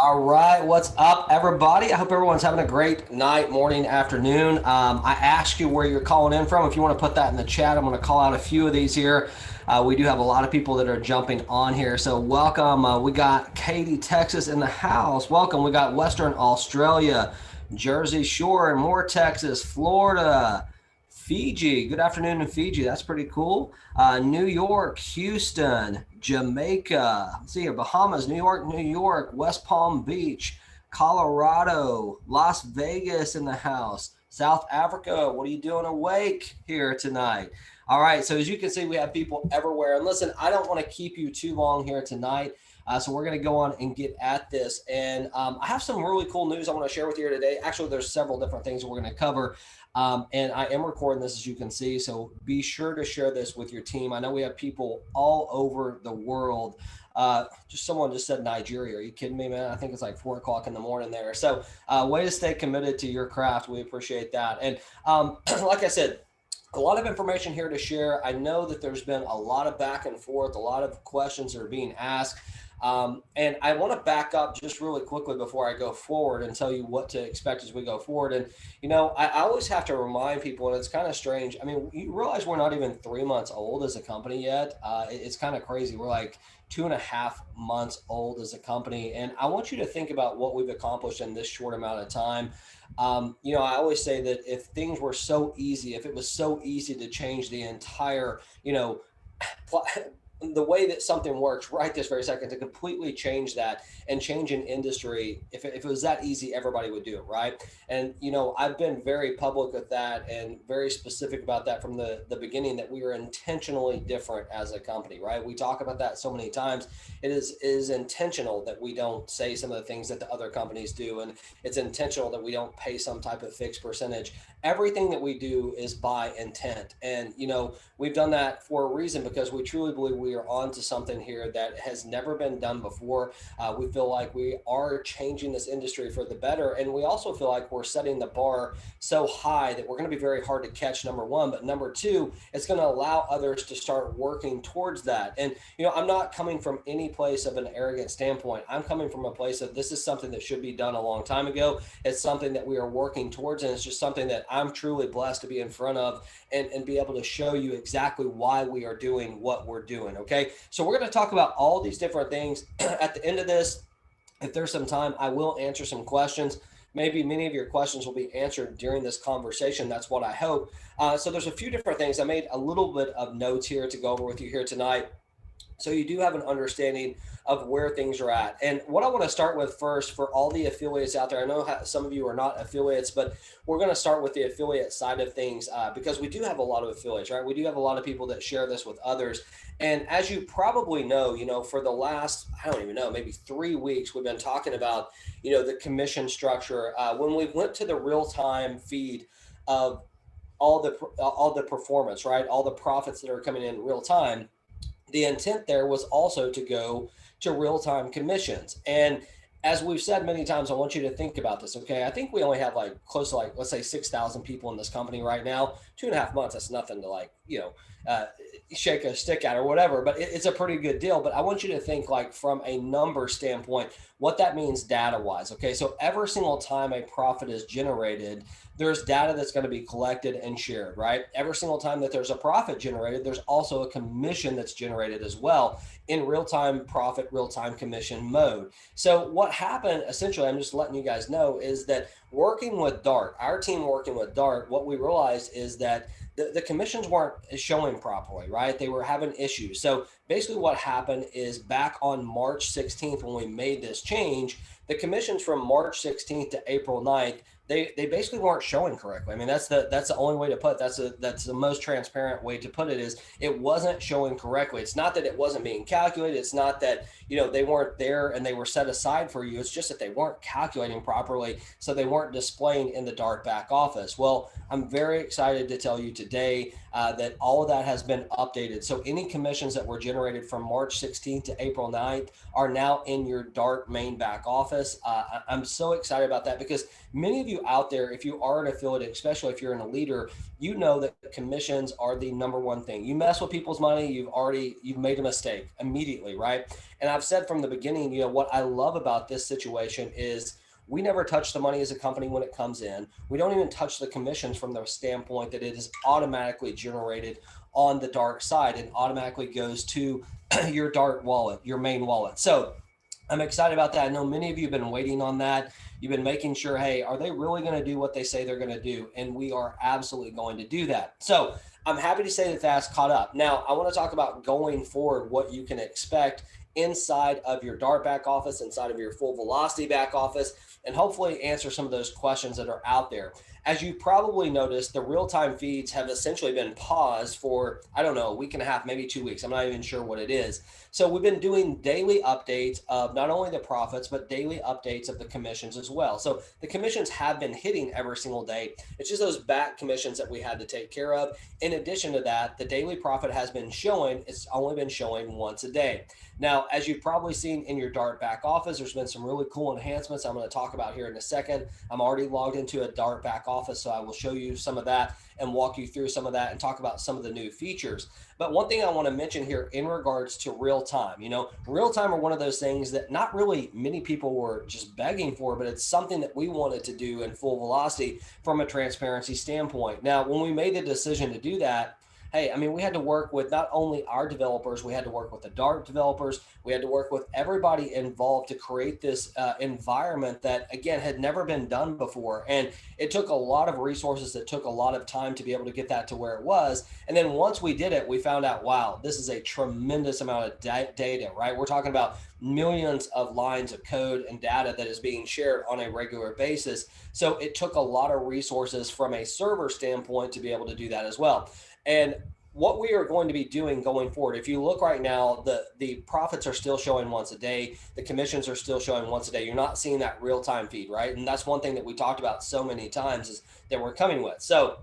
All right, what's up, everybody? I hope everyone's having a great night, morning, afternoon. I asked you where you're calling in from. If you want to put that in the chat, I'm going to call out a few of these here. We do have a lot of people that are jumping on here, so welcome. We got Katy, Texas in the house. Welcome. We got Western Australia, Jersey Shore, and more Texas, Florida. Fiji, good afternoon in Fiji. That's pretty cool. New York, Houston, Jamaica. Let's see here, Bahamas, New York, West Palm Beach, Colorado, Las Vegas in the house, South Africa. What are you doing awake here tonight? All right, so as you can see, we have people everywhere. And listen, I don't want to keep you too long here tonight. So we're going to go on and get at this. And I have some really cool news I want to share with you today. Actually, there's several different things we're going to cover. And I am recording this, as you can see, so be sure to share this with your team. I know we have people all over the world. Just someone just said Nigeria. Are you kidding me, man? I think it's like 4 o'clock in the morning there. So way to stay committed to your craft. We appreciate that. And like I said, a lot of information here to share. I know that there's been a lot of back and forth, a lot of questions that are being asked. And I want to back up just really quickly before I go forward and tell you what to expect as we go forward. And, I always have to remind people, and it's kind of strange. I mean, you realize we're not even 3 months old as a company yet. It's kind of crazy. We're like 2.5 months old as a company. And I want you to think about what we've accomplished in this short amount of time. I always say that if things were so easy, if it was so easy to change the entire, the way that something works right this very second, to completely change that and change an industry, if it was that easy, everybody would do it, right? And I've been very public with that and very specific about that from the beginning, that we are intentionally different as a company, right? We talk about that so many times. It is intentional that we don't say some of the things that the other companies do, and it's intentional that we don't pay some type of fixed percentage. Everything that we do is by intent. And we've done that for a reason, because we truly believe we are onto something here that has never been done before. We feel like we are changing this industry for the better, and we also feel like we're setting the bar so high that we're going to be very hard to catch, number one. But number two, it's going to allow others to start working towards that. And I'm not coming from any place of an arrogant standpoint. I'm coming from a place of, this is something that should be done a long time ago. It's something that we are working towards, and it's just something that I'm truly blessed to be in front of and be able to show you exactly why we are doing what we're doing. Okay, so we're going to talk about all these different things. At the end of this, if there's some time, I will answer some questions. Maybe many of your questions will be answered during this conversation. That's what I hope. So there's a few different things. I made a little bit of notes here to go over with you here tonight, so you do have an understanding of where things are at. And what I want to start with first, for all the affiliates out there, I know some of you are not affiliates, but we're going to start with the affiliate side of things, because we do have a lot of affiliates, right? We do have a lot of people that share this with others. And as you probably know, for the last, I don't even know, maybe 3 weeks, we've been talking about, the commission structure. When we went to the real-time feed of all the performance, right? All the profits that are coming in real time, the intent there was also to go to real-time commissions. And as we've said many times, I want you to think about this, okay? I think we only have like close to, like, let's say 6,000 people in this company right now. 2.5 months, that's nothing to, like, shake a stick at or whatever, but it's a pretty good deal. But I want you to think, like, from a number standpoint, what that means data-wise, okay? So every single time a profit is generated, there's data that's going to be collected and shared, right? Every single time that there's a profit generated, there's also a commission that's generated as well, in real-time profit, real-time commission mode. So what happened, essentially, I'm just letting you guys know, is that working with Dart, our team working with Dart, what we realized is that the commissions weren't showing properly, right? They were having issues. So basically what happened is, back on March 16th, when we made this change, the commissions from March 16th to April 9th, they basically weren't showing correctly. I mean, that's the only way to put it. That's the most transparent way to put it, is it wasn't showing correctly. It's not that it wasn't being calculated. It's not that, they weren't there and they were set aside for you. It's just that they weren't calculating properly, so they weren't displaying in the Dart back office. Well, I'm very excited to tell you today that all of that has been updated. So any commissions that were generated from March 16th to April 9th are now in your Dart main back office. I'm so excited about that because many of you out there, if you are an affiliate, especially if you're in a leader, you know that commissions are the number one thing. You mess with people's money, you've made a mistake immediately, right? And I've said from the beginning, what I love about this situation is we never touch the money as a company when it comes in. We don't even touch the commissions from the standpoint that it is automatically generated on the Dart side and automatically goes to your Dart wallet, your main wallet. So I'm excited about that. I know many of you have been waiting on that. You've been making sure, hey, are they really going to do what they say they're going to do? And we are absolutely going to do that. So I'm happy to say that that's caught up. Now, I want to talk about going forward, what you can expect inside of your Dart back office, inside of your full velocity back office, and hopefully answer some of those questions that are out there. As you probably noticed, the real-time feeds have essentially been paused for, I don't know, a week and a half, maybe 2 weeks. I'm not even sure what it is. So we've been doing daily updates of not only the profits, but daily updates of the commissions as well. So the commissions have been hitting every single day. It's just those back commissions that we had to take care of. In addition to that, the daily profit has been showing, it's only been showing once a day. Now, as you've probably seen in your Dart back office, there's been some really cool enhancements I'm going to talk about here in a second. I'm already logged into a Dart back office, so I will show you some of that and walk you through some of that and talk about some of the new features. But one thing I want to mention here in regards to real time, real time are one of those things that not really many people were just begging for, but it's something that we wanted to do in full velocity from a transparency standpoint. Now, when we made the decision to do that, hey, I mean, we had to work with not only our developers, we had to work with the Dart developers, we had to work with everybody involved to create this environment that, again, had never been done before. And it took a lot of resources. It took a lot of time to be able to get that to where it was. And then once we did it, we found out, wow, this is a tremendous amount of data, right? We're talking about millions of lines of code and data that is being shared on a regular basis. So it took a lot of resources from a server standpoint to be able to do that as well. And what we are going to be doing going forward, if you look right now, the profits are still showing once a day. The commissions are still showing once a day. You're not seeing that real-time feed, right? And that's one thing that we talked about so many times is that we're coming with. So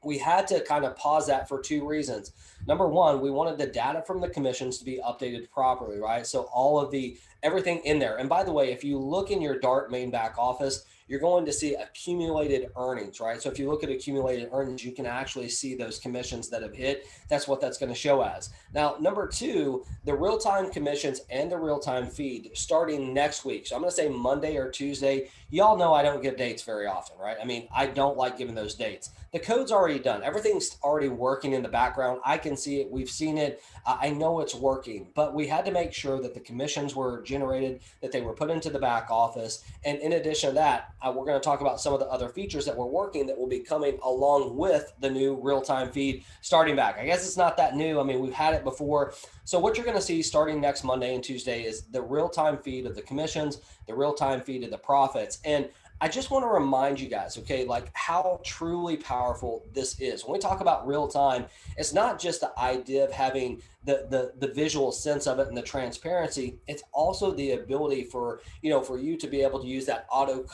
we had to kind of pause that for two reasons. Number one, we wanted the data from the commissions to be updated properly, right? So all of everything in there. And by the way, if you look in your Dart main back office, you're going to see accumulated earnings, right? So if you look at accumulated earnings, you can actually see those commissions that have hit. That's what that's going to show as. Now, number two, the real-time commissions and the real-time feed starting next week. So I'm going to say Monday or Tuesday. Y'all know I don't give dates very often, right? I mean, I don't like giving those dates. The code's already done. Everything's already working in the background. I can see it. We've seen it. I know it's working, but we had to make sure that the commissions were generated, that they were put into the back office. And in addition to that, we're going to talk about some of the other features that we're working that will be coming along with the new real-time feed starting back. I guess it's not that new. I mean, we've had it before. So what you're going to see starting next Monday and Tuesday is the real-time feed of the commissions, the real-time feed of the profits. And I just want to remind you guys, okay, like how truly powerful this is. When we talk about real time, it's not just the idea of having the visual sense of it and the transparency. It's also the ability for you to be able to use that auto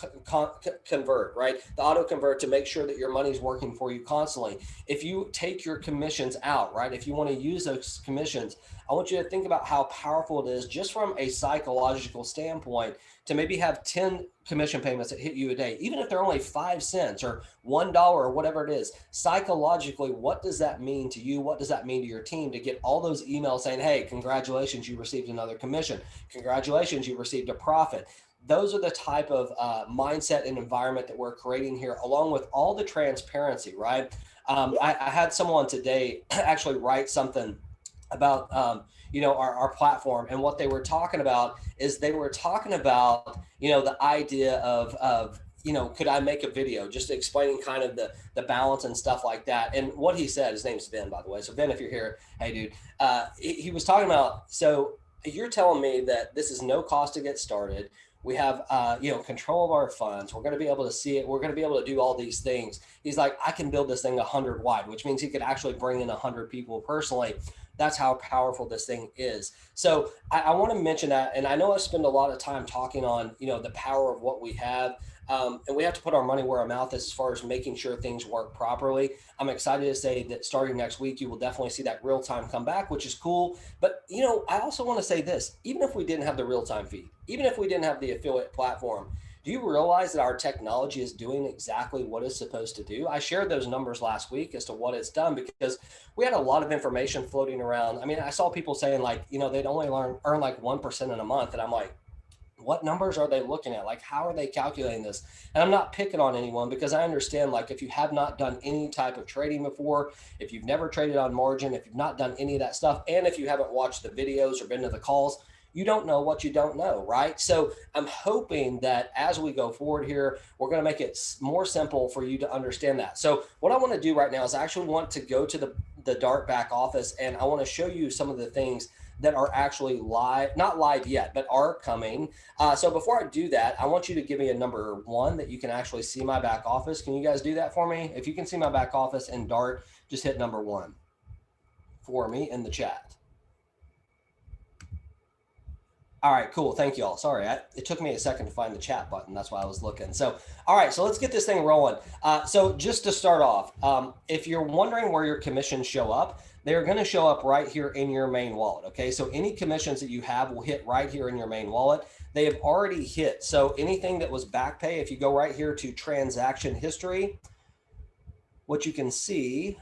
convert, right? The auto convert to make sure that your money's working for you constantly. If you take your commissions out, right? If you want to use those commissions, I want you to think about how powerful it is just from a psychological standpoint to maybe have 10 commission payments that hit you a day, even if they're only 5 cents or $1 or whatever it is. Psychologically, what does that mean to you? What does that mean to your team to get all those emails saying, hey, congratulations, you received another commission. Congratulations, you received a profit. Those are the type of mindset and environment that we're creating here, along with all the transparency, right? I had someone today actually write something about our platform, and what they were talking about is they were talking about the idea of could I make a video just explaining kind of the balance and stuff like that. And what he said, his name's Ben, by the way. So Ben, if you're here, hey dude, he was talking about, so you're telling me that this is no cost to get started. We have, control of our funds. We're going to be able to see it. We're going to be able to do all these things. He's like, I can build this thing 100 wide, which means he could actually bring in 100 people personally. That's how powerful this thing is. So I want to mention that, and I know I spend a lot of time talking on, the power of what we have. And we have to put our money where our mouth is as far as making sure things work properly. I'm excited to say that starting next week, you will definitely see that real time come back, which is cool. But, I also want to say this, even if we didn't have the real time feed, even if we didn't have the affiliate platform, do you realize that our technology is doing exactly what it's supposed to do? I shared those numbers last week as to what it's done because we had a lot of information floating around. I mean, I saw people saying like, they'd only earn like 1% in a month. And I'm like, what numbers are they looking at? Like, how are they calculating this? And I'm not picking on anyone because I understand, like, if you have not done any type of trading before, if you've never traded on margin, if you've not done any of that stuff, and if you haven't watched the videos or been to the calls, you don't know what you don't know, right? So I'm hoping that as we go forward here, we're going to make it more simple for you to understand that. So what I want to do right now is I actually want to go to the Dart back office, and I want to show you some of the things that are actually live, not live yet, but are coming. So before I do that, I want you to give me a number one that you can actually see my back office. Can you guys do that for me? If you can see my back office in Dart, just hit number one for me in the chat. All right, cool. Thank you all. Sorry, it took me a second to find the chat button. That's why I was looking. So, all right, so let's get this thing rolling. So just to start off, if you're wondering where your commissions show up, they're going to show up right here in your main wallet. Okay, so any commissions that you have will hit right here in your main wallet. They have already hit. So anything that was back pay, if you go right here to transaction history, what you can see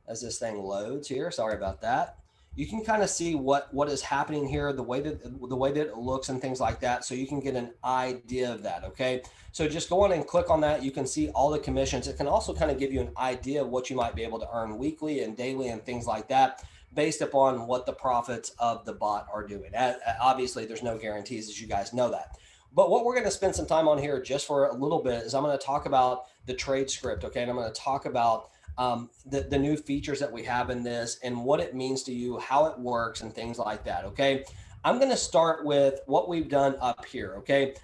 as this thing loads here, sorry about that, you can kind of see what is happening here, the way that it looks and things like that, so you can get an idea of that. Okay, so just go on and click on that. You can see all the commissions. It can also kind of give you an idea of what you might be able to earn weekly and daily and things like that, based upon what the profits of the bot are doing. Obviously there's no guarantees, as you guys know that. But what we're going to spend some time on here just for a little bit is I'm going to talk about the trade script. Okay, and I'm going to talk about the new features that we have in this and what it means to you, how it works, and things like that. Okay, I'm going to start with what we've done up here. Okay,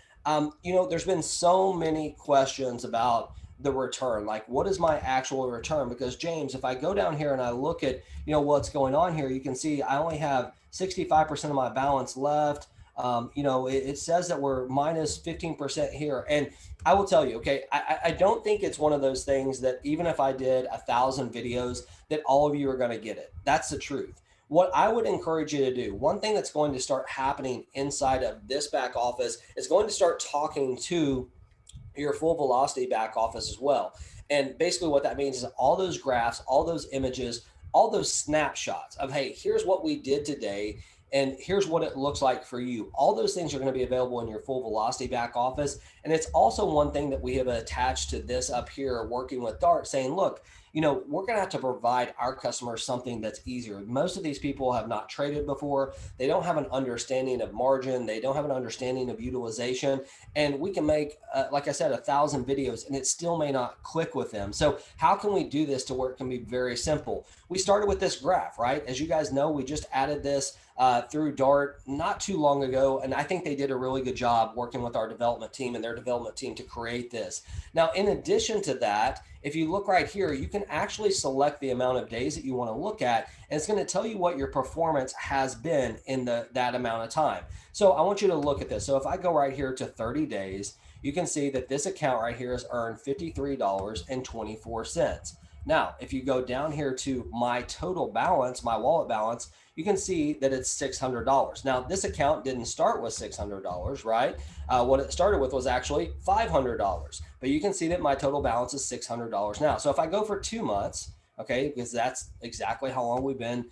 there's been so many questions about the return, like what is my actual return? Because James, if I go down here and I look at what's going on here, you can see I only have 65% of my balance left. It says that we're minus 15% here. And I will tell you, okay, I don't think it's one of those things that even if I did 1,000 videos, that all of you are going to get it. That's the truth. What I would encourage you to do, one thing that's going to start happening inside of this back office is going to start talking to your full velocity back office as well. And basically what that means is all those graphs, all those images, all those snapshots of, hey, here's what we did today, and here's what it looks like for you. All those things are going to be available in your full velocity back office. And it's also one thing that we have attached to this up here, working with Dart, saying, look, we're going to have to provide our customers something that's easier. Most of these people have not traded before. They don't have an understanding of margin. They don't have an understanding of utilization. And we can make, like I said, 1,000 videos and it still may not click with them. So how can we do this to where it can be very simple? We started with this graph, right? As you guys know, we just added this through Dart not too long ago. And I think they did a really good job working with our development team and their development team to create this. Now, in addition to that, if you look right here, you can actually select the amount of days that you want to look at, and it's going to tell you what your performance has been in that amount of time. So I want you to look at this. So if I go right here to 30 days, you can see that this account right here has earned $53.24. Now, if you go down here to my total balance, my wallet balance, you can see that it's $600. Now, this account didn't start with $600, right? What it started with was actually $500. But you can see that my total balance is $600 now. So if I go for 2 months, okay, because that's exactly how long we've been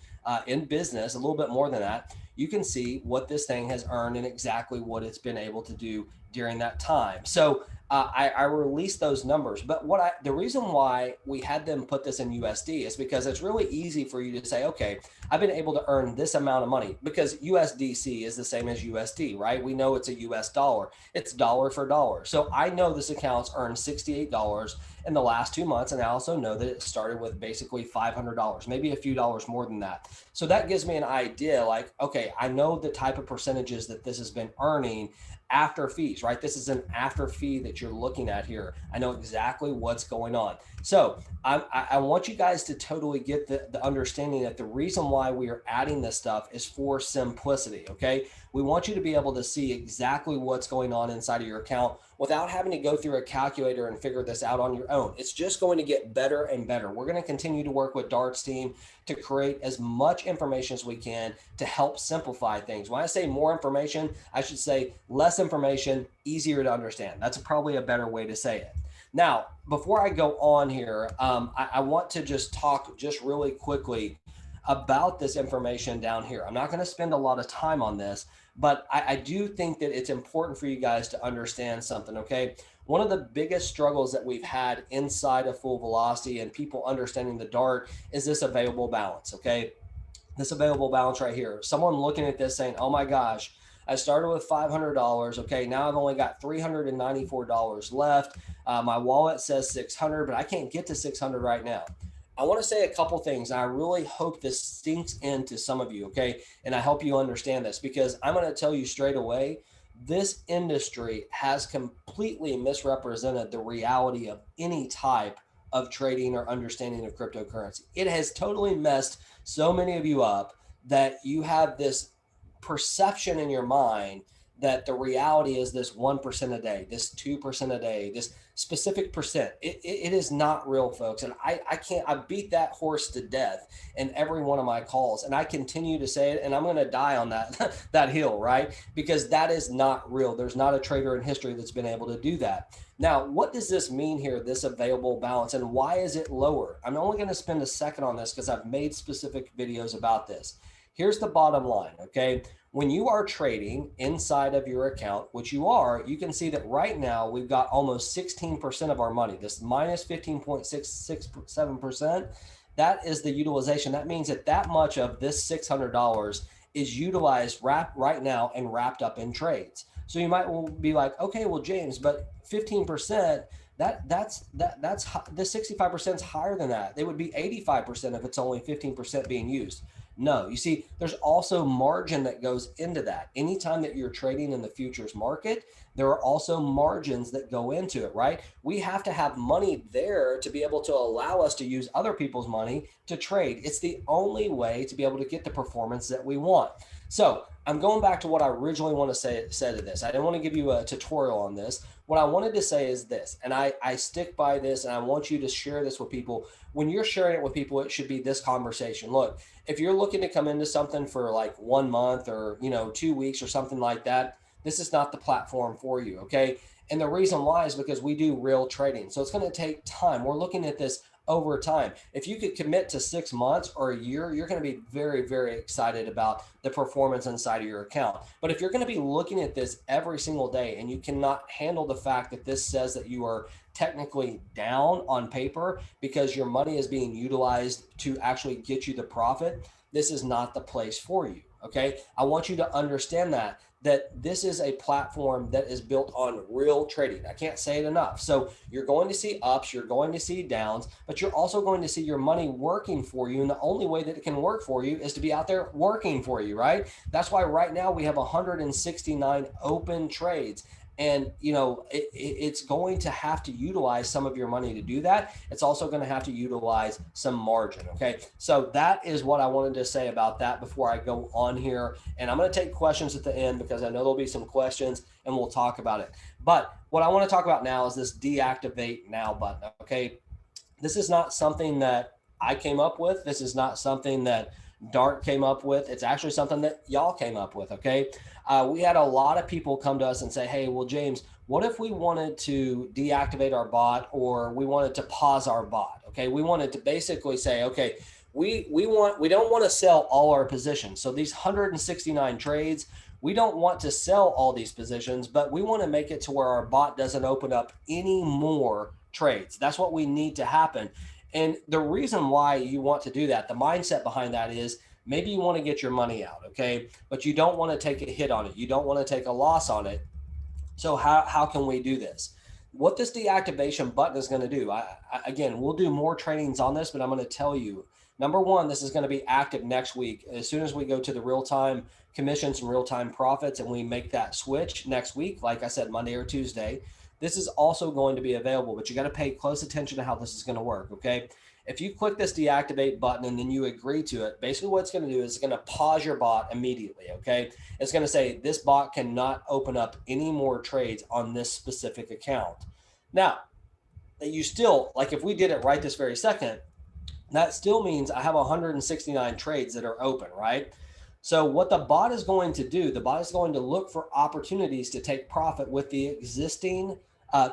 in business, a little bit more than that, you can see what this thing has earned and exactly what it's been able to do during that time. So I released those numbers, but the reason why we had them put this in USD is because it's really easy for you to say, okay, I've been able to earn this amount of money, because USDC is the same as USD, right? We know it's a US dollar. It's dollar for dollar. So I know this account's earned $68 in the last 2 months. And I also know that it started with basically $500, maybe a few dollars more than that. So that gives me an idea, like, okay, I know the type of percentages that this has been earning after fees, right? This is an after fee that that you're looking at here. I know exactly what's going on. So I want you guys to totally get the understanding that the reason why we are adding this stuff is for simplicity, okay? We want you to be able to see exactly what's going on inside of your account without having to go through a calculator and figure this out on your own. It's just going to get better and better. We're going to continue to work with Dart's team to create as much information as we can to help simplify things. When I say more information, I should say less information, easier to understand. That's probably a better way to say it. Now, before I go on here, I want to just talk just really quickly about this information down here. I'm not going to spend a lot of time on this, but I do think that it's important for you guys to understand something, okay? One of the biggest struggles that we've had inside of Full Velocity and people understanding the Dart is this available balance, okay? This available balance right here. Someone looking at this saying, oh my gosh, I started with $500. Okay, now I've only got $394 left. My wallet says 600, but I can't get to 600 right now. I want to say a couple things. And I really hope this sinks into some of you, okay? And I hope you understand this because I'm going to tell you straight away, this industry has completely misrepresented the reality of any type of trading or understanding of cryptocurrency. It has totally messed so many of you up that you have this perception in your mind that the reality is this 1% a day, this 2% a day, this specific percent. It is not real, folks. And I beat that horse to death in every one of my calls. And I continue to say it, and I'm going to die on that hill, right? Because that is not real. There's not a trader in history that's been able to do that. Now, what does this mean here, this available balance, and why is it lower? I'm only going to spend a second on this because I've made specific videos about this. Here's the bottom line, okay? When you are trading inside of your account, which you are, you can see that right now we've got almost 16% of our money. This minus 15.667%, that is the utilization. That means that much of this $600 is utilized right now and wrapped up in trades. So you might be like, okay, well, James, but 15%, that's the 65% is higher than that. They would be 85% if it's only 15% being used. No, you see, there's also margin that goes into that. Anytime that you're trading in the futures market, there are also margins that go into it, right? We have to have money there to be able to allow us to use other people's money to trade. It's the only way to be able to get the performance that we want. So I'm going back to what I originally want to say to this. I didn't want to give you a tutorial on this. What I wanted to say is this, and I stick by this, and I want you to share this with people. When you're sharing it with people, it should be this conversation. Look, if you're looking to come into something for like 1 month or 2 weeks or something like that, this is not the platform for you, okay? And the reason why is because we do real trading. So it's going to take time. We're looking at this over time. If you could commit to 6 months or a year, you're going to be very, very excited about the performance inside of your account. But if you're going to be looking at this every single day and you cannot handle the fact that this says that you are technically down on paper because your money is being utilized to actually get you the profit, this is not the place for you. Okay. I want you to understand that this is a platform that is built on real trading. I can't say it enough. So you're going to see ups, you're going to see downs, but you're also going to see your money working for you. And the only way that it can work for you is to be out there working for you, right? That's why right now we have 169 open trades. And, it's going to have to utilize some of your money to do that. It's also going to have to utilize some margin. Okay. So that is what I wanted to say about that before I go on here. And I'm going to take questions at the end because I know there'll be some questions and we'll talk about it. But what I want to talk about now is this deactivate now button. Okay. This is not something that I came up with. This is not something that Dart came up with. It's actually something that y'all came up with. Okay. We had a lot of people come to us and say, hey, well, James, what if we wanted to deactivate our bot or we wanted to pause our bot? Okay. We wanted to basically say, okay, we don't want to sell all our positions. So these 169 trades, we don't want to sell all these positions, but we want to make it to where our bot doesn't open up any more trades. That's what we need to happen. And the reason why you want to do that, the mindset behind that is maybe you want to get your money out, okay? But you don't want to take a hit on it. You don't want to take a loss on it. So how can we do this? What this deactivation button is going to do, again, we'll do more trainings on this, but I'm going to tell you, number one, this is going to be active next week. As soon as we go to the real-time commissions and real-time profits and we make that switch next week, like I said, Monday or Tuesday, this is also going to be available, but you got to pay close attention to how this is going to work. Okay. If you click this deactivate button and then you agree to it, basically what it's going to do is it's going to pause your bot immediately. Okay. It's going to say this bot cannot open up any more trades on this specific account. Now, you still, like if we did it right this very second, that still means I have 169 trades that are open, right? So what the bot is going to do, the bot is going to look for opportunities to take profit with the existing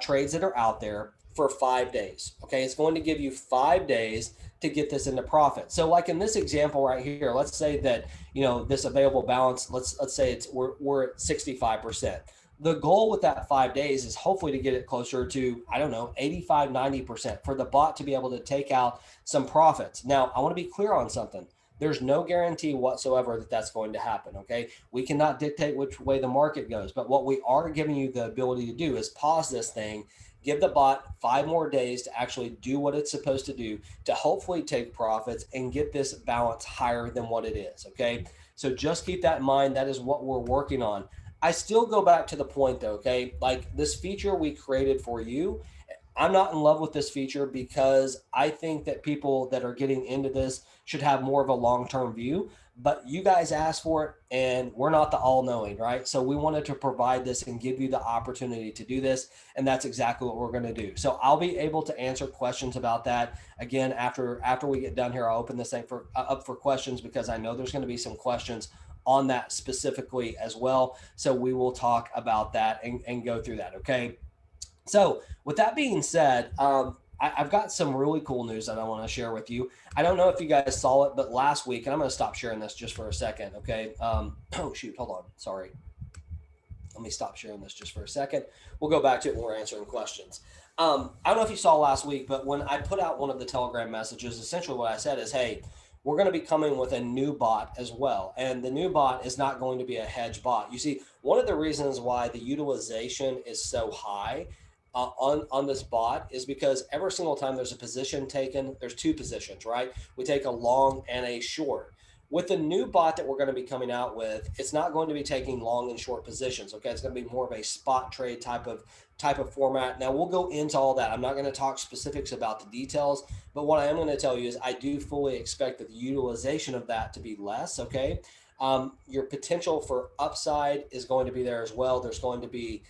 trades that are out there for 5 days. Okay, it's going to give you 5 days to get this into profit. So like in this example right here, let's say that, this available balance, let's say we're at 65%. The goal with that 5 days is hopefully to get it closer to, I don't know, 85, 90% for the bot to be able to take out some profits. Now, I want to be clear on something. There's no guarantee whatsoever that that's going to happen. Okay. We cannot dictate which way the market goes, but what we are giving you the ability to do is pause this thing, give the bot 5 more days to actually do what it's supposed to do to hopefully take profits and get this balance higher than what it is. Okay. So just keep that in mind. That is what we're working on. I still go back to the point though, okay? Like this feature we created for you, I'm not in love with this feature because I think that people that are getting into this should have more of a long-term view, but you guys asked for it and we're not the all-knowing, right? So we wanted to provide this and give you the opportunity to do this, and that's exactly what we're going to do. So I'll be able to answer questions about that again after we get done here. I'll open this thing up for questions because I know there's going to be some questions on that specifically as well. So we will talk about that and go through that. Okay. So with that being said, I've got some really cool news that I want to share with you. I don't know if you guys saw it, but last week, and I'm going to stop sharing this just for a second. Okay. Oh shoot, hold on. Sorry. Let me stop sharing this just for a second. We'll go back to it when we're answering questions. I don't know if you saw last week, but when I put out one of the Telegram messages, essentially what I said is, hey, we're going to be coming with a new bot as well. And the new bot is not going to be a hedge bot. You see, one of the reasons why the utilization is so high on this bot is because every single time there's a position taken, there's 2 positions, right? We take a long and a short. With the new bot that we're going to be coming out with, it's not going to be taking long and short positions. Okay, it's going to be more of a spot trade type of format. Now we'll go into all that. I'm not going to talk specifics about the details, but what I am going to tell you is I do fully expect that the utilization of that to be less. Okay, your potential for upside is going to be there as well. There's going to be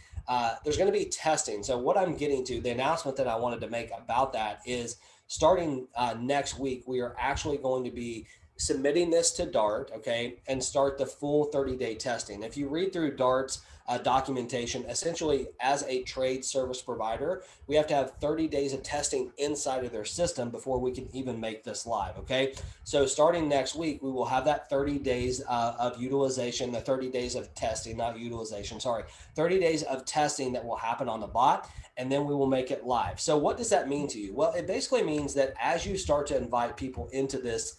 testing. So what I'm getting to, the announcement that I wanted to make about that is starting next week, we are actually going to be submitting this to Dart, okay, and start the full 30-day testing. If you read through Dart's documentation, essentially as a trade service provider, we have to have 30 days of testing inside of their system before we can even make this live, okay? So starting next week, we will have that 30 days of utilization, the 30 days of testing, not utilization, sorry, 30 days of testing that will happen on the bot, and then we will make it live. So what does that mean to you? Well, it basically means that as you start to invite people into this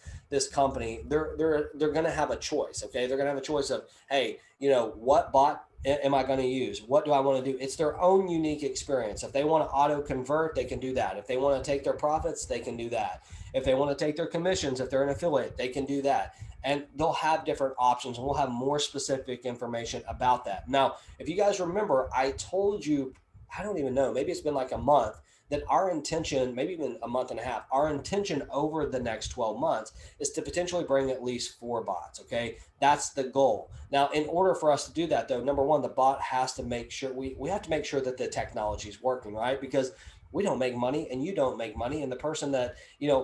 company, they're going to have a choice. Okay, they're going to have a choice of, hey, what bot am I going to use? What do I want to do? It's their own unique experience. If they want to auto convert, they can do that. If they want to take their profits, they can do that. If they want to take their commissions, if they're an affiliate, they can do that. And they'll have different options, and we'll have more specific information about that. Now, if you guys remember, I told you, I don't even know, maybe it's been like a month, that our intention, maybe even a month and a half, our intention over the next 12 months is to potentially bring at least 4 bots. Okay. That's the goal. Now, in order for us to do that though, number one, the bot has to make sure we have to make sure that the technology is working, right? Because we don't make money and you don't make money. And the person that,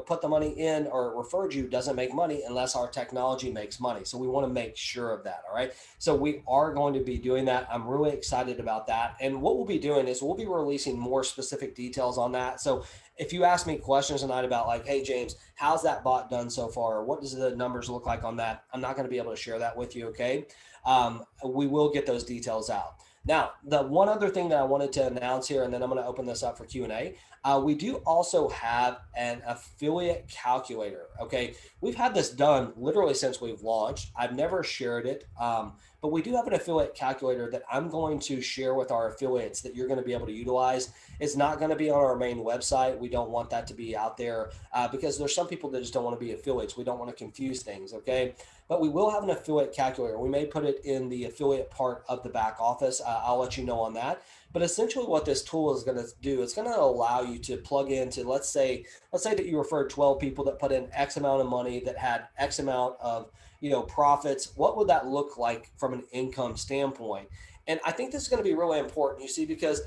put the money in or referred you doesn't make money unless our technology makes money. So we want to make sure of that. All right. So we are going to be doing that. I'm really excited about that. And what we'll be doing is we'll be releasing more specific details on that. So if you ask me questions tonight about like, hey, James, how's that bot done so far? What does the numbers look like on that? I'm not going to be able to share that with you. Okay. We will get those details out. Now, the one other thing that I wanted to announce here, and then I'm going to open this up for Q&A, we do also have an affiliate calculator, okay? We've had this done literally since we've launched. I've never shared it, but we do have an affiliate calculator that I'm going to share with our affiliates that you're going to be able to utilize. It's not going to be on our main website. We don't want that to be out there because there's some people that just don't want to be affiliates. We don't want to confuse things, okay? but we will have an affiliate calculator. We may put it in the affiliate part of the back office. I'll let you know on that. But essentially what this tool is going to do, it's going to allow you to plug into, let's say that you referred 12 people that put in X amount of money that had X amount of, profits. What would that look like from an income standpoint? And I think this is going to be really important, you see, because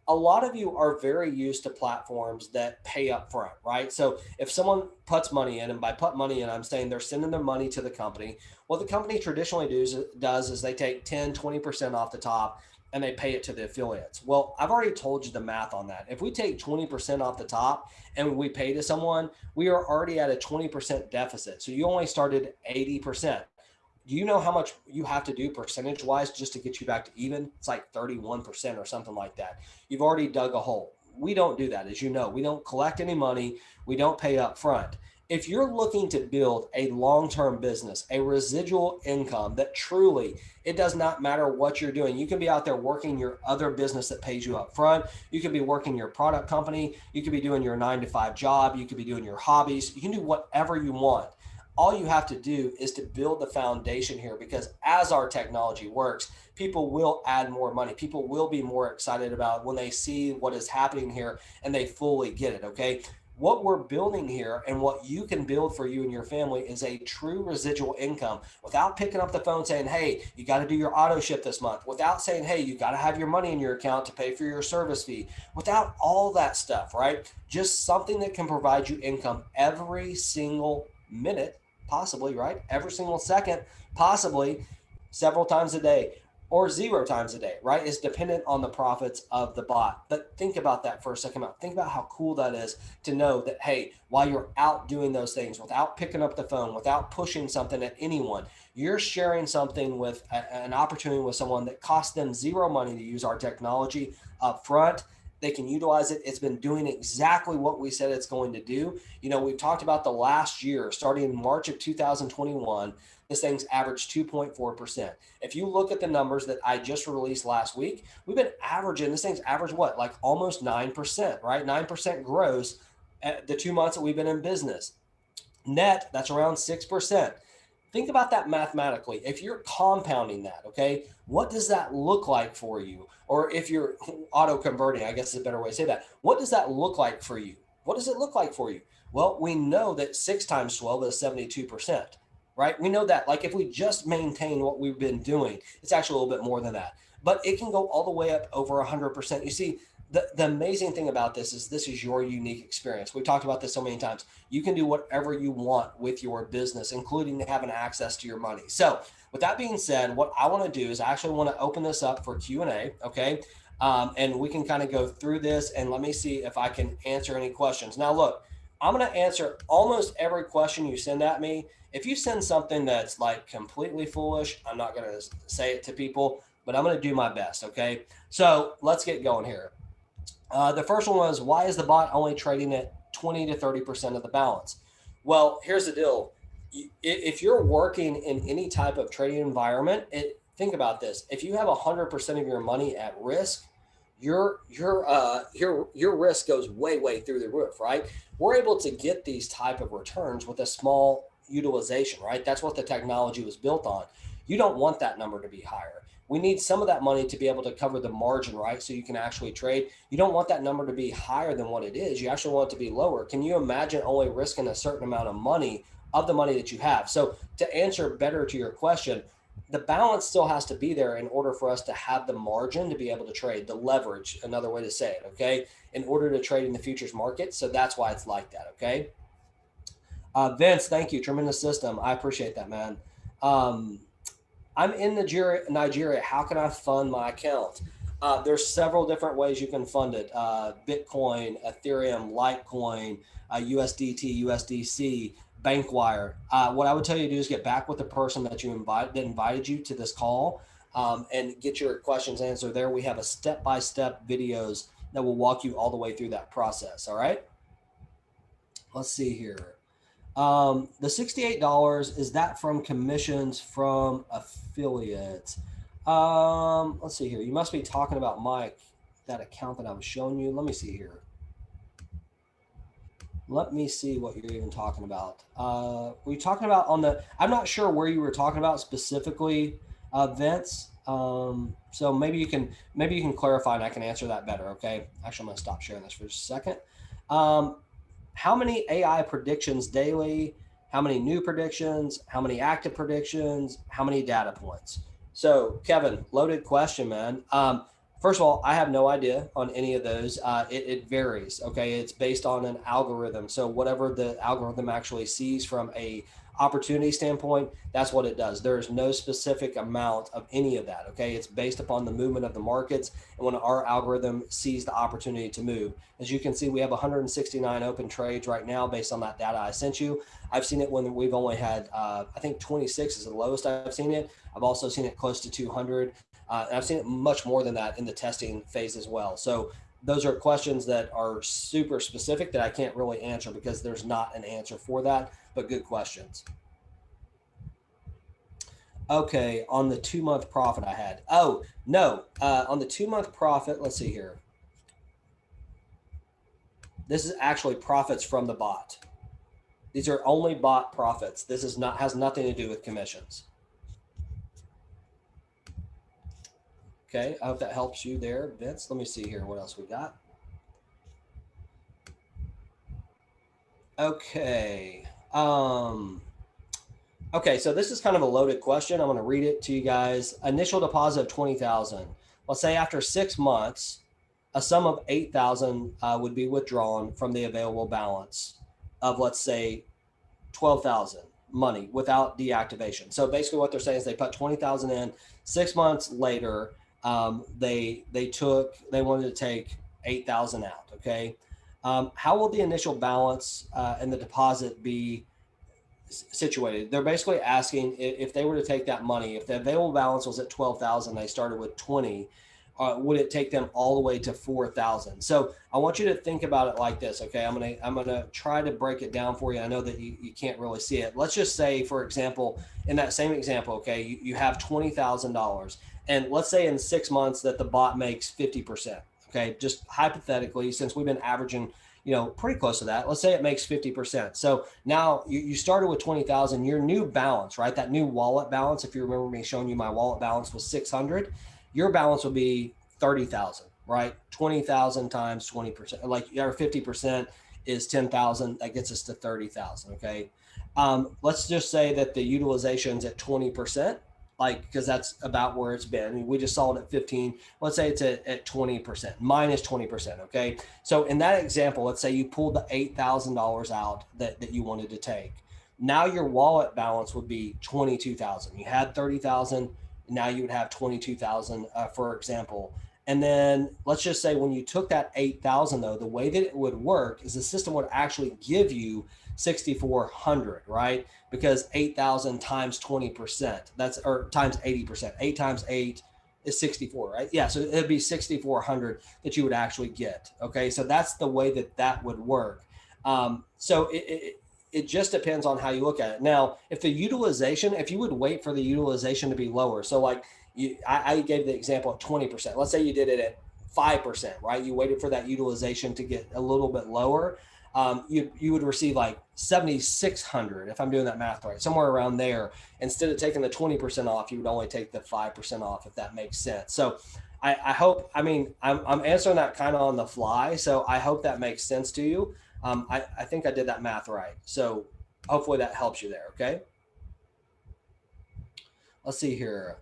a lot of you are very used to platforms that pay up front, right? So if someone puts money in, and by put money in, I'm saying they're sending their money to the company. What the company traditionally does is they take 10, 20% off the top and they pay it to the affiliates. Well, I've already told you the math on that. If we take 20% off the top and we pay to someone, we are already at a 20% deficit. So you only started 80%. Do you know how much you have to do percentage wise just to get you back to even? It's like 31% or something like that. You've already dug a hole. We don't do that. As you know, we don't collect any money. We don't pay up front. If you're looking to build a long-term business, a residual income that truly, it does not matter what you're doing. You can be out there working your other business that pays you up front. You could be working your product company. You could be doing your 9 to 5 job. You could be doing your hobbies. You can do whatever you want. All you have to do is to build the foundation here, because as our technology works, people will add more money. People will be more excited about when they see what is happening here and they fully get it. Okay. What we're building here and what you can build for you and your family is a true residual income without picking up the phone saying, hey, you got to do your auto ship this month, without saying, hey, you got to have your money in your account to pay for your service fee, without all that stuff, right? Just something that can provide you income every single minute, possibly, right? Every single second, possibly several times a day or 0 times a day, right? Is dependent on the profits of the bot. But think about that for a second. Think about how cool that is to know that, hey, while you're out doing those things without picking up the phone, without pushing something at anyone, you're sharing something with an opportunity with someone that costs them 0 money to use our technology up front. They can utilize it. It's been doing exactly what we said it's going to do. We've talked about the last year, starting in March of 2021, this thing's averaged 2.4%. If you look at the numbers that I just released last week, we've been averaging, this thing's averaged what, like almost 9%, right? 9% gross at the 2 months that we've been in business. Net, that's around 6%. Think about that mathematically. If you're compounding that, okay, what does that look like for you? Or if you're auto converting, I guess is a better way to say that. What does that look like for you? What does it look like for you? Well, we know that 6 times 12 is 72%, right? We know that. Like if we just maintain what we've been doing, it's actually a little bit more than that. But it can go all the way up over 100%. You see, the amazing thing about this is your unique experience. We've talked about this so many times. You can do whatever you want with your business, including having access to your money. So with that being said, what I want to do is I actually want to open this up for Q&A, okay? And we can kind of go through this, and let me see if I can answer any questions. Now, look, I'm going to answer almost every question you send at me. If you send something that's like completely foolish, I'm not going to say it to people, but I'm going to do my best, okay? So let's get going here. The first one was, why is the bot only trading at 20 to 30% of the balance? Well, here's the deal. If you're working in any type of trading environment, think about this. If you have 100% of your money at risk, your risk goes way through the roof, right? We're able to get these type of returns with a small utilization, right? That's what the technology was built on. You don't want that number to be higher. We need some of that money to be able to cover the margin, right? So you can actually trade. You don't want that number to be higher than what it is. You actually want it to be lower. Can you imagine only risking a certain amount of money of the money that you have? So to answer better to your question, the balance still has to be there in order for us to have the margin to be able to trade, the leverage, another way to say it, okay, in order to trade in the futures market. So that's why it's like that, okay? Vince, thank you. Tremendous system. I appreciate that, man. I'm in Nigeria. How can I fund my account? There's several different ways you can fund it. Bitcoin, Ethereum, Litecoin, USDT, USDC, Bankwire. What I would tell you to do is get back with the person that invited you to this call, and get your questions answered there. We have a step-by-step videos that will walk you all the way through that process. All right. Let's see here. The $68, is that from commissions from affiliates? Let's see here. You must be talking about that account that I was showing you. Let me see here. Let me see what you're even talking about. Were you talking about on the? I'm not sure where you were talking about specifically, Vince. So maybe you can clarify and I can answer that better. Okay. Actually, I'm gonna stop sharing this for just a second. Um, how many AI predictions daily? How many new predictions? How many active predictions? How many data points? So, Kevin, loaded question, man. First of all, I have no idea on any of those. It varies. Okay, it's based on an algorithm. So whatever the algorithm actually sees from a opportunity standpoint, that's what it does. There is no specific amount of any of that. Okay, it's based upon the movement of the markets and when our algorithm sees the opportunity to move. As you can see, we have 169 open trades right now based on that data I sent you. I've seen it when we've only had, I think 26 is the lowest I've seen it. I've also seen it close to 200. And I've seen it much more than that in the testing phase as well. So those are questions that are super specific that I can't really answer because there's not an answer for that, but good questions. Okay, on the 2 month profit I had. Oh, no, on the 2 month profit, let's see here. This is actually profits from the bot. These are only bot profits. This is not has nothing to do with commissions. Okay, I hope that helps you there, Vince. Let me see here what else we got. Okay. Okay, so this is kind of a loaded question. I'm going to read it to you guys. Initial deposit of 20,000. Let's say after 6 months, a sum of 8,000 would be withdrawn from the available balance of, let's say, 12,000 money without deactivation. So basically, what they're saying is they put 20,000 in. 6 months later, they wanted to take 8,000 out. Okay, how will the initial balance and the deposit be situated? They're basically asking if they were to take that money, if the available balance was at 12,000, they started with 20, would it take them all the way to 4,000? So I want you to think about it like this. Okay, I'm gonna try to break it down for you. I know that you can't really see it. Let's just say, for example, in that same example, okay, you have $20,000, and let's say in 6 months that the bot makes 50%. Okay, just hypothetically, since we've been averaging pretty close to that. Let's say it makes 50%. So now you started with 20,000, your new balance, right? That new wallet balance, if you remember me showing you my wallet balance was 600, your balance will be 30,000, right? 20,000 times 20%, like or 50% is 10,000. That gets us to 30,000. Okay. Let's just say that the utilization's at 20%, like, because that's about where it's been. We just saw it at 15. Let's say it's at 20%, minus 20%. Okay. So in that example, let's say you pulled the $8,000 out that you wanted to take. Now your wallet balance would be 22,000. You had 30,000. Now you would have 22,000, for example. And then let's just say when you took that 8,000, though, the way that it would work is the system would actually give you 6,400, right? Because 8,000 times 20%, that's, or times 80%, 8 times 8 is 64, right? Yeah, so it'd be 6,400 that you would actually get. Okay, so that's the way that would work. So it just depends on how you look at it. Now, if the utilization, if you would wait for the utilization to be lower, so like I gave the example at 20%. Let's say you did it at 5%, right? You waited for that utilization to get a little bit lower. You would receive like 7,600 if I'm doing that math right, somewhere around there. Instead of taking the 20% off, you would only take the 5% off, if that makes sense. So I hope, I mean, I'm answering that kind of on the fly, so I hope that makes sense to you. I think I did that math right. So hopefully that helps you there. Okay. Let's see here.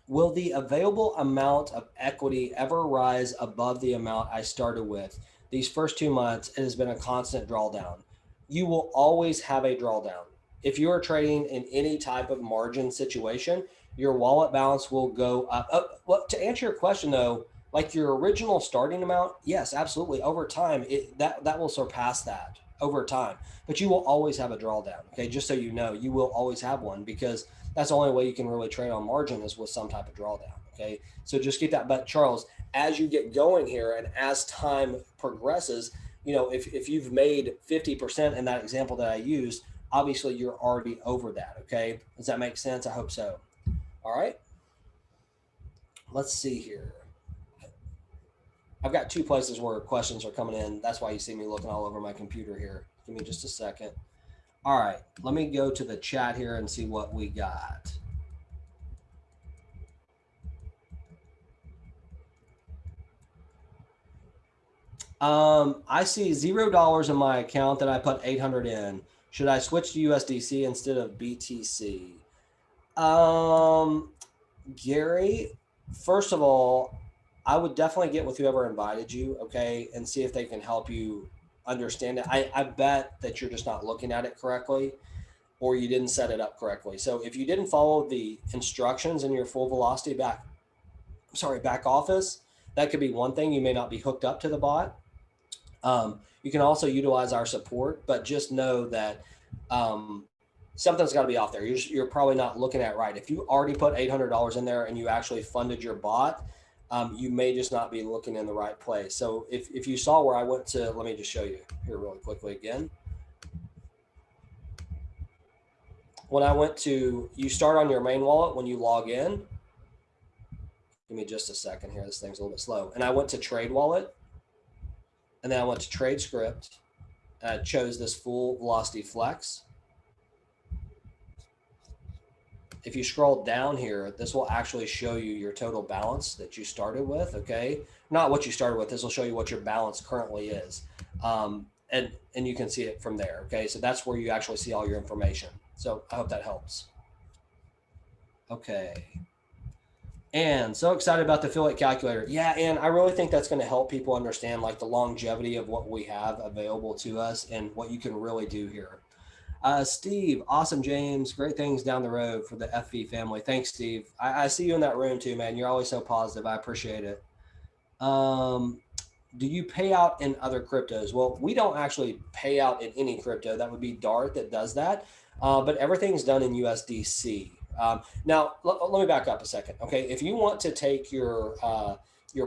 Will the available amount of equity ever rise above the amount I started with? These first 2 months, it has been a constant drawdown. You will always have a drawdown. If you are trading in any type of margin situation, your wallet balance will go up. Well, to answer your question though, like your original starting amount, yes, absolutely. Over time, that will surpass that over time. But you will always have a drawdown. Okay, just so you know, you will always have one because that's the only way you can really trade on margin is with some type of drawdown. Okay, so just keep that. But Charles, as you get going here and as time progresses, if you've made 50% in that example that I used, obviously you're already over that. Okay, does that make sense? I hope so. All right, let's see here. I've got two places where questions are coming in. That's why you see me looking all over my computer here. Give me just a second. All right, let me go to the chat here and see what we got. I see $0 in my account that I put 800 in. Should I switch to USDC instead of BTC? Gary, first of all, I would definitely get with whoever invited you, okay, and see if they can help you understand it. I bet that you're just not looking at it correctly or you didn't set it up correctly. So if you didn't follow the instructions in your full velocity back office, that could be one thing. You may not be hooked up to the bot. You can also utilize our support, but just know that something's got to be off there. You're probably not looking at it right. If you already put $800 in there and you actually funded your bot, you may just not be looking in the right place. So if you saw where I went to, let me just show you here really quickly again. When I went to, you start on your main wallet when you log in. Give me just a second here. This thing's a little bit slow. And I went to Trade Wallet. And then I went to Trade Script. And I chose this full velocity flex. If you scroll down here, this will actually show you your total balance that you started with, okay? Not what you started with. This will show you what your balance currently is. And you can see it from there, okay? So that's where you actually see all your information. So I hope that helps. Okay. And so excited about the affiliate calculator. Yeah, and I really think that's going to help people understand like the longevity of what we have available to us and what you can really do here. Steve, awesome, James. Great things down the road for the FV family. Thanks, Steve. I see you in that room too, man. You're always so positive. I appreciate it. Do you pay out in other cryptos? Well, we don't actually pay out in any crypto. That would be Dart that does that. But everything's done in USDC. Now, let me back up a second. Okay, if you want to take your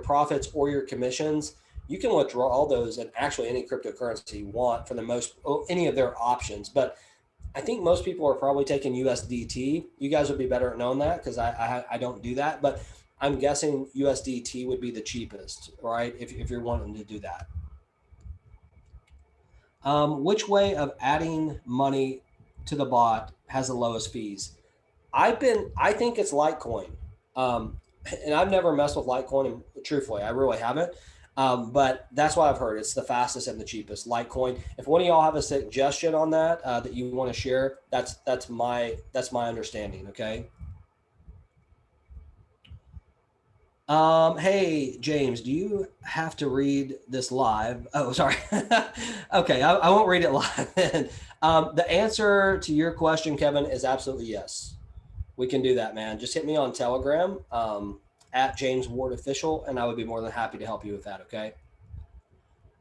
profits or your commissions, you can withdraw all those in actually any cryptocurrency you want for the most any of their options. But I think most people are probably taking USDT. You guys would be better at knowing that because I don't do that. But I'm guessing USDT would be the cheapest, right? If you're wanting to do that. Which way of adding money to the bot has the lowest fees? I think it's Litecoin. And I've never messed with Litecoin, and truthfully, I really haven't. But that's what I've heard. It's the fastest and the cheapest, Litecoin. If one of y'all have a suggestion on that that you want to share, that's my understanding. Okay. Hey James, do you have to read this live? Oh, sorry. Okay, I won't read it live. The answer to your question, Kevin, is absolutely yes. We can do that, man. Just hit me on Telegram at James Ward Official, and I would be more than happy to help you with that. Okay.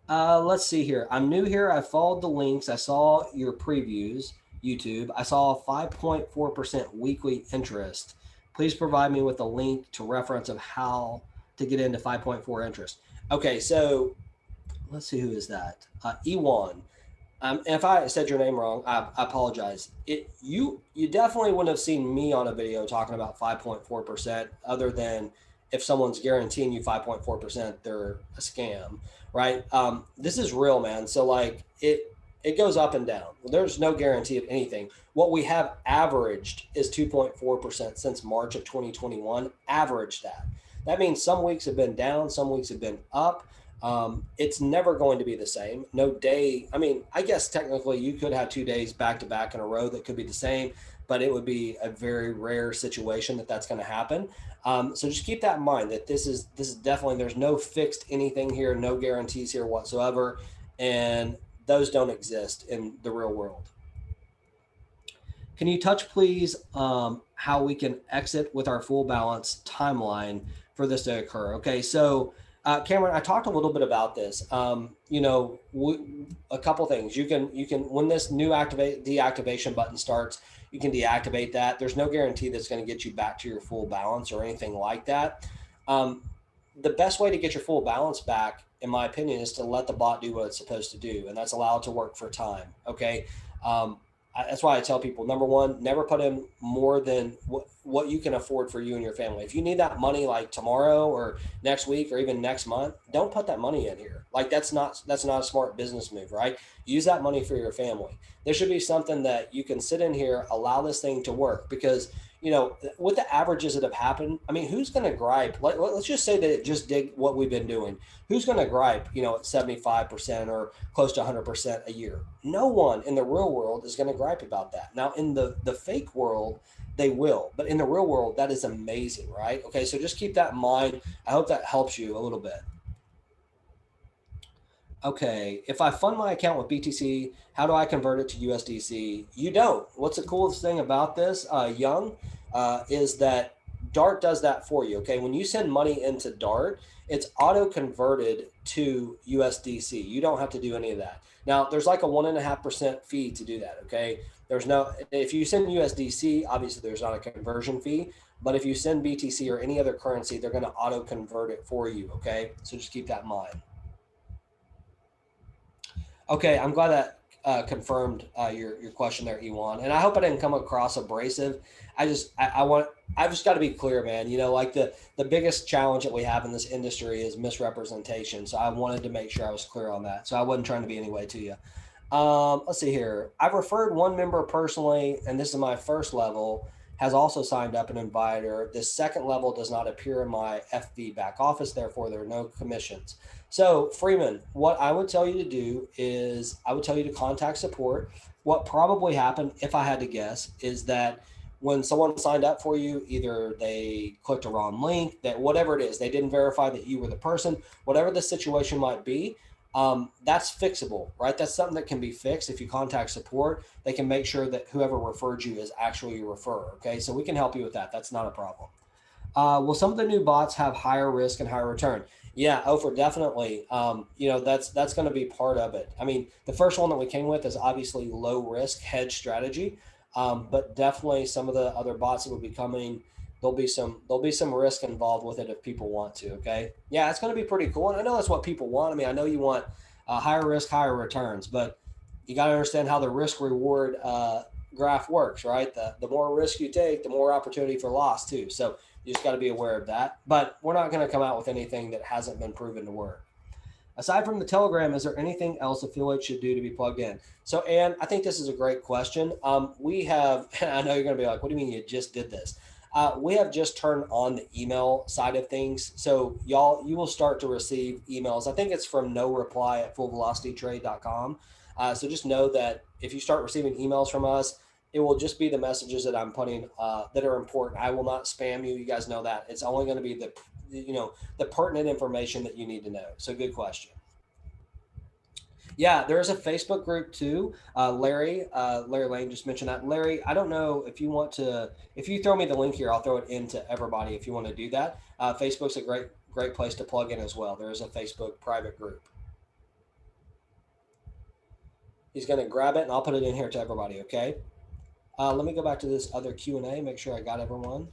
Let's see here. I'm new here. I followed the links. I saw your previews, YouTube. I saw 5.4% weekly interest. Please provide me with a link to reference of how to get into 5.4 interest. Okay, so let's see, who is that? E1. If I said your name wrong, I apologize. You definitely wouldn't have seen me on a video talking about 5.4%, other than if someone's guaranteeing you 5.4%, they're a scam, right? This is real, man. So like it goes up and down. There's no guarantee of anything. What we have averaged is 2.4% since March of 2021. Average that. That means some weeks have been down, some weeks have been up. It's never going to be the same. No day. I mean, I guess technically you could have 2 days back to back in a row that could be the same, but it would be a very rare situation that that's going to happen. So just keep that in mind that this is definitely, there's no fixed anything here, no guarantees here whatsoever, and those don't exist in the real world. Can you touch please how we can exit with our full balance timeline for this to occur? Okay, so Cameron, I talked a little bit about this. You know, a couple things. You can when this new deactivation button starts, you can deactivate that. There's no guarantee that's going to get you back to your full balance or anything like that. The best way to get your full balance back, in my opinion, is to let the bot do what it's supposed to do, and that's allow it to work for time. Okay. That's why I tell people, number one, never put in more than what you can afford for you and your family. If you need that money like tomorrow or next week or even next month, don't put that money in here. Like that's not a smart business move, right? Use that money for your family. There should be something that you can sit in here, allow this thing to work, because with the averages that have happened, I mean, who's going to gripe? Let's just say that it just did what we've been doing. Who's going to gripe, at 75% or close to 100% a year? No one in the real world is going to gripe about that. Now, in the fake world, they will, but in the real world, that is amazing, right? Okay, so just keep that in mind. I hope that helps you a little bit. Okay, if I fund my account with BTC, how do I convert it to USDC? You don't. What's the coolest thing about this, Young, is that Dart does that for you. Okay, when you send money into Dart, it's auto converted to USDC. You don't have to do any of that. Now, there's like a 1.5% fee to do that. Okay, there's no, if you send USDC, obviously there's not a conversion fee. But if you send BTC or any other currency, they're going to auto convert it for you. Okay, so just keep that in mind. Okay, I'm glad that confirmed your question there, Ewan. And I hope I didn't come across abrasive. I've just got to be clear, man. Like the biggest challenge that we have in this industry is misrepresentation. So I wanted to make sure I was clear on that. So I wasn't trying to be any way to you. Let's see here. I've referred one member personally, and this is my first level, has also signed up and invited her. This second level does not appear in my FV back office, therefore there are no commissions. So Freeman, what I would tell you to do is I would tell you to contact support. What probably happened, if I had to guess, is that when someone signed up for you, either they clicked a wrong link, that whatever it is, they didn't verify that you were the person, whatever the situation might be, that's fixable, right? That's something that can be fixed. If you contact support, they can make sure that whoever referred you is actually your referrer. Okay, so we can help you with that. That's not a problem. Will some of the new bots have higher risk and higher return? Yeah, Ofer, definitely. That's going to be part of it. I mean, the first one that we came with is obviously low risk hedge strategy, but definitely some of the other bots that will be coming, there'll be some risk involved with it if people want to. Okay, yeah, it's going to be pretty cool, and I know that's what people want. I mean, I know you want higher risk, higher returns, but you got to understand how the risk reward graph works, right? The more risk you take, the more opportunity for loss too. So you just got to be aware of that. But we're not going to come out with anything that hasn't been proven to work. Aside from the Telegram, is there anything else affiliates should do to be plugged in? So, Ann, I think this is a great question. We have, I know you're going to be like, what do you mean you just did this? We have just turned on the email side of things. So, y'all, you will start to receive emails. I think it's from no reply at fullvelocitytrade.com. So, just know that if you start receiving emails from us, it will just be the messages that I'm putting that are important. I will not spam you. You guys know that. It's only going to be the pertinent information that you need to know. So good question. Yeah, there is a Facebook group too. Larry Lane just mentioned that. Larry, I don't know if you want to. If you throw me the link here, I'll throw it into everybody. If you want to do that, Facebook's a great place to plug in as well. There is a Facebook private group. He's going to grab it, and I'll put it in here to everybody. Okay. Let me go back to this other Q&A. Make sure I got everyone.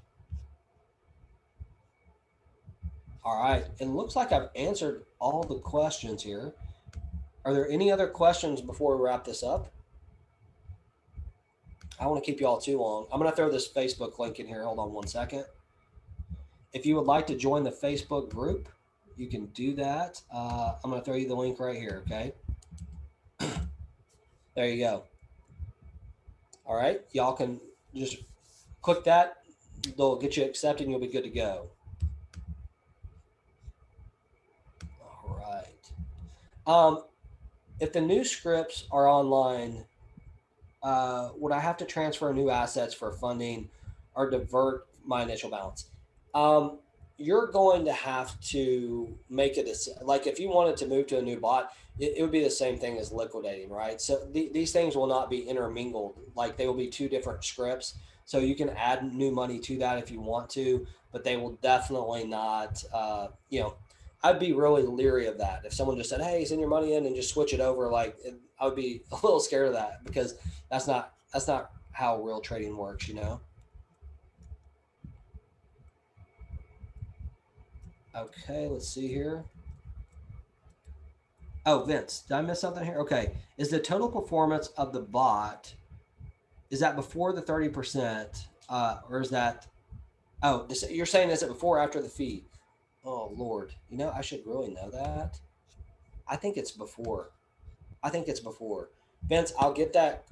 All right. It looks like I've answered all the questions here. Are there any other questions before we wrap this up? I don't want to keep you all too long. I'm going to throw this Facebook link in here. Hold on one second. If you would like to join the Facebook group, you can do that. I'm going to throw you the link right here, okay? There you go. All right. Y'all can just click that. They'll get you accepted and you'll be good to go. All right. If the new scripts are online, would I have to transfer new assets for funding or divert my initial balance? You're going to have to make it like if you wanted to move to a new bot, it would be the same thing as liquidating, right? So these things will not be intermingled. Like they will be two different scripts. So you can add new money to that if you want to, but they will definitely not, I'd be really leery of that. If someone just said, "Hey, send your money in and just switch it over," I would be a little scared of that because that's not how real trading works. Okay, let's see here. Oh, Vince, did I miss something here? Okay, is the total performance of the bot Is that before the 30%? Or is that, oh, you're saying is it before or after the fee? Oh, Lord. I should really know that. I think it's before. I think it's before. Vince, I'll get that.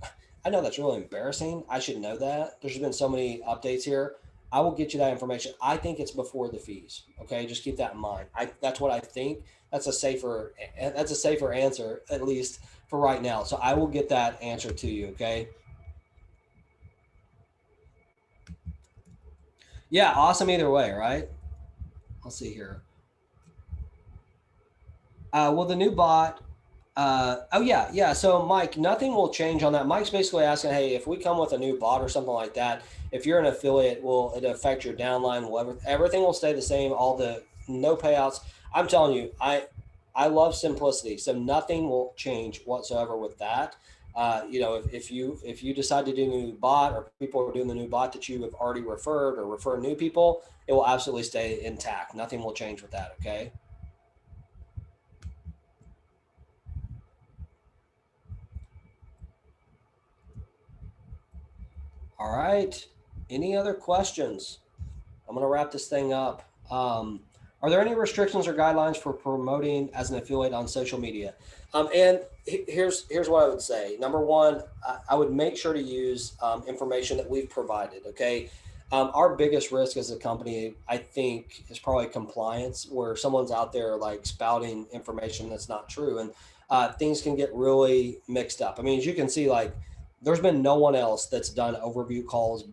I know that's really embarrassing. I should know that. There's been so many updates here. I will get you that information. I think it's before the fees. Okay, just keep that in mind. That's what I think. That's a safer answer, at least for right now. So I will get that answer to you. Okay. Yeah, awesome either way, right? I'll see here. Well, the new bot. Oh yeah, yeah. So Mike, nothing will change on that. Mike's basically asking, hey, if we come with a new bot or something like that, if you're an affiliate, will it affect your downline? Will everything will stay the same? All the no payouts. I'm telling you, I love simplicity, so nothing will change whatsoever with that. If you decide to do a new bot or people are doing the new bot that you have already referred or refer new people, it will absolutely stay intact. Nothing will change with that. Okay. All right. Any other questions? I'm going to wrap this thing up. Are there any restrictions or guidelines for promoting as an affiliate on social media? And here's what I would say. Number one, I would make sure to use information that we've provided. Okay. Our biggest risk as a company, I think, is probably compliance, where someone's out there like spouting information that's not true, and things can get really mixed up. I mean, as you can see, like there's been no one else that's done overview calls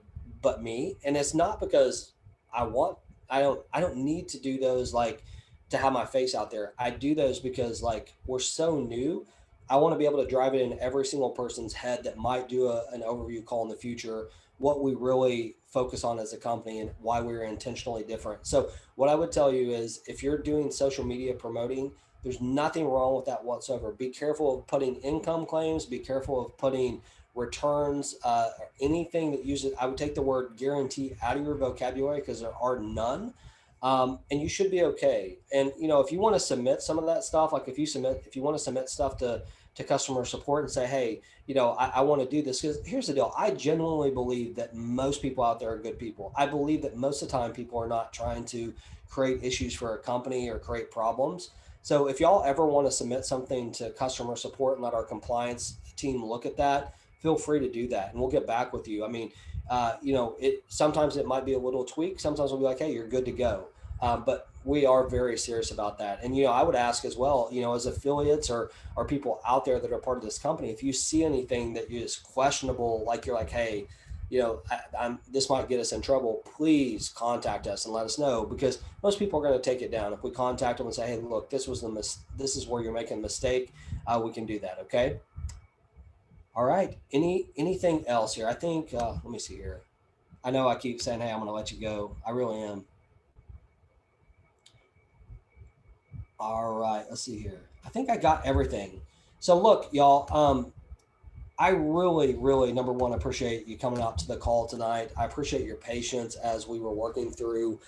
but me, and it's not because I want I don't need to do those like to have my face out there. I do those because like we're so new. I want to be able to drive it in every single person's head that might do an overview call in the future, what we really focus on as a company and why we're intentionally different. So what I would tell you is if you're doing social media promoting, there's nothing wrong with that whatsoever. Be careful of putting income claims, be careful of putting returns, anything that uses, I would take the word guarantee out of your vocabulary because there are none. And you should be okay. And if you want to submit some of that stuff, like if you want to submit stuff to customer support and say, hey, I want to do this, because here's the deal. I genuinely believe that most people out there are good people. I believe that most of the time people are not trying to create issues for a company or create problems. So if y'all ever want to submit something to customer support and let our compliance team look at that, feel free to do that and we'll get back with you. I mean, it sometimes it might be a little tweak. Sometimes we'll be like, hey, you're good to go. But we are very serious about that. And, I would ask as well, as affiliates or people out there that are part of this company, if you see anything that is questionable, like you're like, hey, this might get us in trouble, please contact us and let us know, because most people are going to take it down. If we contact them and say, hey, look, this is where you're making a mistake, we can do that. Okay. All right. Anything else here? I think. Let me see here. I know I keep saying, "Hey, I'm going to let you go." I really am. All right. Let's see here. I think I got everything. So look, y'all. I really, really, number one, appreciate you coming out to the call tonight. I appreciate your patience as we were working through,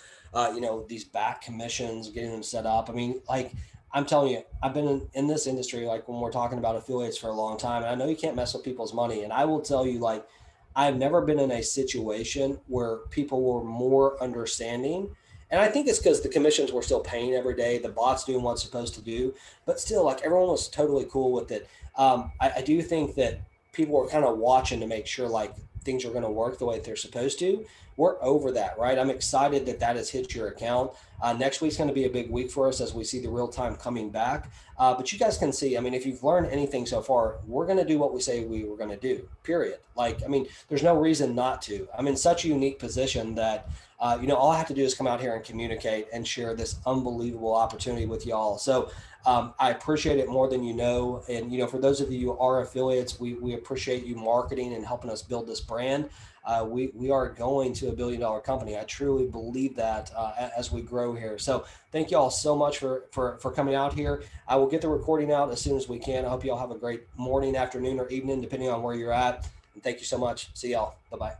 these back commissions, getting them set up. I mean, like, I'm telling you, I've been in this industry, like when we're talking about affiliates for a long time, and I know you can't mess with people's money. And I will tell you, like, I've never been in a situation where people were more understanding. And I think it's because the commissions were still paying every day, the bot's doing what's supposed to do, but still, like, everyone was totally cool with it. I do think that people are kind of watching to make sure like things are going to work the way they're supposed to. We're over that, right? I'm excited that that has hit your account. Next week's going to be a big week for us as we see the real time coming back. But you guys can see, I mean, if you've learned anything so far, we're going to do what we say we were going to do, period. Like, I mean, there's no reason not to. I'm in such a unique position that, all I have to do is come out here and communicate and share this unbelievable opportunity with y'all. So I appreciate it more than you know. And, for those of you who are affiliates, we appreciate you marketing and helping us build this brand. We are going to $1 billion company. I truly believe that as we grow here. So thank you all so much for coming out here. I will get the recording out as soon as we can. I hope you all have a great morning, afternoon, or evening, depending on where you're at. And thank you so much. See y'all. Bye-bye.